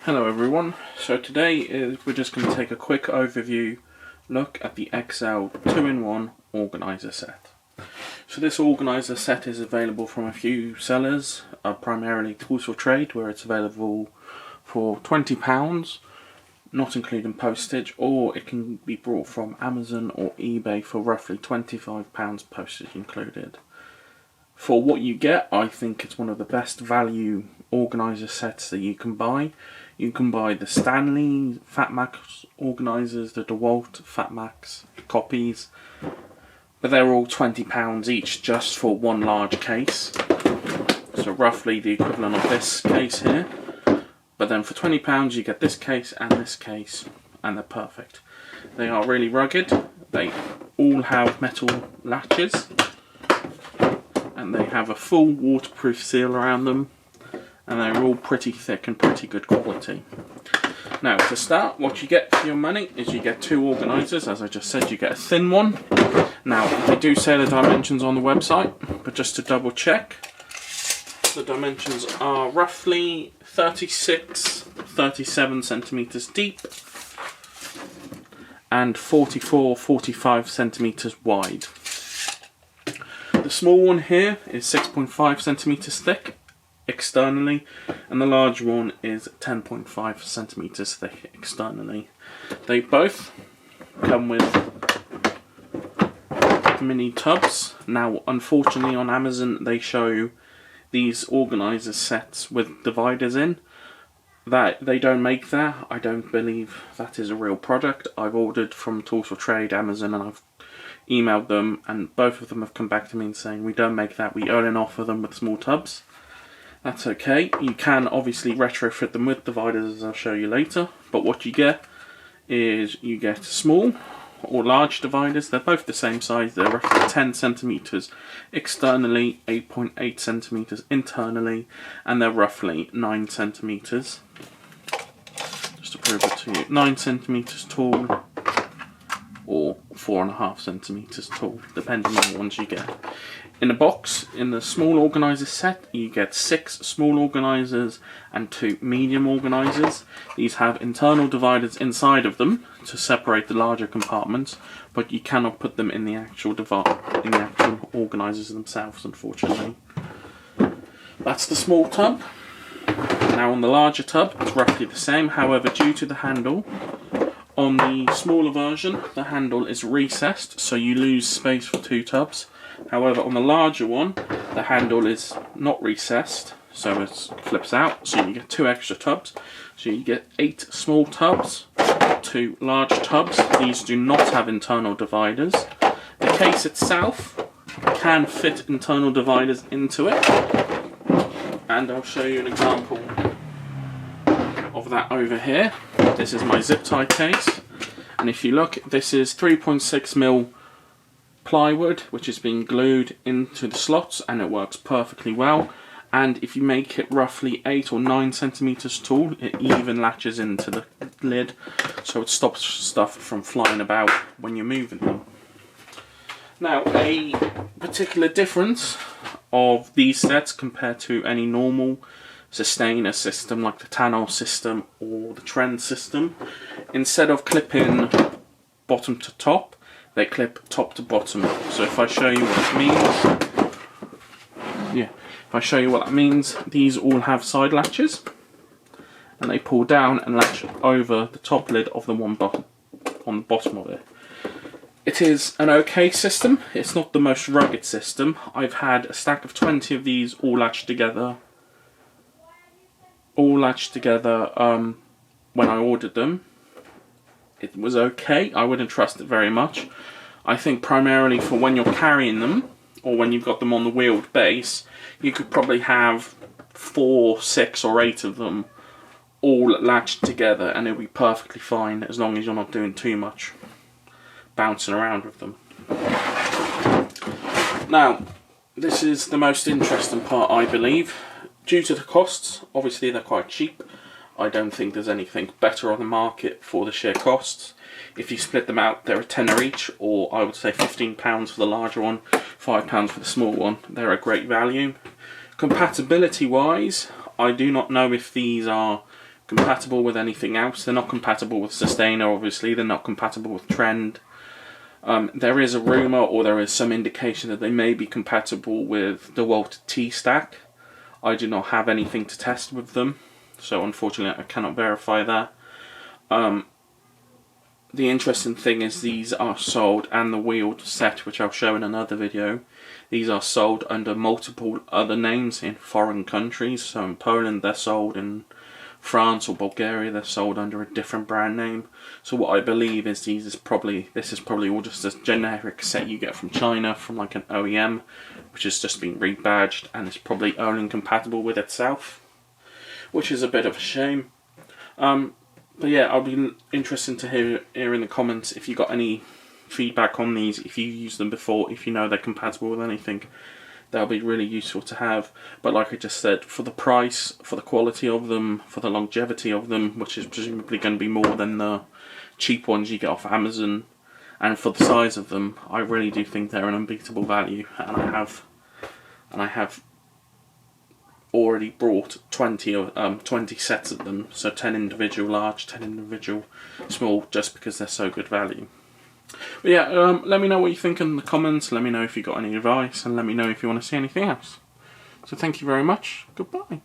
Hello everyone, so today we're just going to take a quick overview look at the XL 2-in-1 organiser set. So this organiser set is available from a few sellers, primarily Tools for Trade, where it's available for £20, not including postage, or it can be brought from Amazon or eBay for roughly £25 postage included. For what you get, I think it's one of the best value organiser sets that you can buy. You can buy the Stanley Fatmax organisers, the DeWalt Fatmax copies, but they're all £20 each just for one large case. So roughly the equivalent of this case here. But then for £20 you get this case, and they're perfect. They are really rugged. They all have metal latches, and they have a full waterproof seal around them, and they're all pretty thick and pretty good quality. Now to start, what you get for your money is you get two organisers. As I just said, you get a thin one. Now they do say the dimensions on the website, but just to double check, the dimensions are roughly 37 centimetres deep and 45 centimetres wide. The small one here is 6.5 centimetres thick externally, and the large one is 10.5 centimetres thick externally. They both come with mini tubs. Now unfortunately on Amazon they show these organiser sets with dividers in. That they don't make that. I don't believe that is a real product. I've ordered from Tools for Trade, Amazon, and I've emailed them, and both of them have come back to me and saying we don't make that, we only offer them with small tubs. That's okay. You can obviously retrofit them with dividers, as I'll show you later, but what you get is you get small or large dividers. They're both the same size. They're roughly 10 centimetres externally, 8.8 centimetres internally, and they're roughly 9 centimetres. Just to prove it to you, 9 centimetres tall or 4.5 centimetres tall, depending on the ones you get. In the box, in the small organiser set, you get 6 small organisers and 2 medium organisers. These have internal dividers inside of them to separate the larger compartments, but you cannot put them in the actual organisers themselves, unfortunately. That's the small tub. Now on the larger tub, it's roughly the same. However, due to the handle, on the smaller version, the handle is recessed, so you lose space for 2 tubs. However, on the larger one, the handle is not recessed, so it flips out, so you get 2 extra tubs. So you get 8 small tubs, 2 large tubs. These do not have internal dividers. The case itself can fit internal dividers into it, and I'll show you an example of that over here. This is my zip tie case, and if you look, this is 3.6mm plywood which is being glued into the slots, and it works perfectly well. And if you make it roughly 8 or 9 centimetres tall, it even latches into the lid, so it stops stuff from flying about when you're moving them. Now, a particular difference of these sets compared to any normal Sustainer system like the Tanol system or the Trend system, instead of clipping bottom to top, they clip top to bottom. So if I show you what that means, these all have side latches, and they pull down and latch over the top lid of the one on the bottom of it. It is an okay system. It's not the most rugged system. I've had a stack of 20 of these all latched together when I ordered them. It was okay. I wouldn't trust it very much. I think primarily for when you're carrying them, or when you've got them on the wheeled base, you could probably have 4, 6 or 8 of them all latched together, and it'll be perfectly fine as long as you're not doing too much bouncing around with them. Now, this is the most interesting part, I believe. Due to the costs, obviously they're quite cheap. I don't think there's anything better on the market for the sheer costs. If you split them out, they're a tenner each, or I would say £15 for the larger one, £5 for the small one. They're a great value. Compatibility wise, I do not know if these are compatible with anything else. They're not compatible with Sustainer, obviously. They're not compatible with Trend. There is a rumour, or there is some indication that they may be compatible with DeWalt T-Stack. I do not have anything to test with them, so unfortunately I cannot verify that. The interesting thing is these are sold, and the wheeled set, which I'll show in another video, these are sold under multiple other names in foreign countries. So in Poland they're sold, in France or Bulgaria they're sold under a different brand name. So what I believe is this is probably all just a generic set you get from China, from like an OEM, which has just been rebadged and is probably only compatible with itself, which is a bit of a shame. But yeah, I'll be interested to hear in the comments if you got any feedback on these, if you used them before, if you know they're compatible with anything. That'll be really useful to have. But like I just said, for the price, for the quality of them, for the longevity of them, which is presumably going to be more than the cheap ones you get off Amazon, and for the size of them, I really do think they're an unbeatable value. And I have already brought 20 sets of them, so 10 individual large, 10 individual small, just because they're so good value. But yeah, let me know what you think in the comments, let me know if you got any advice, and let me know if you want to see anything else. So thank you very much, goodbye.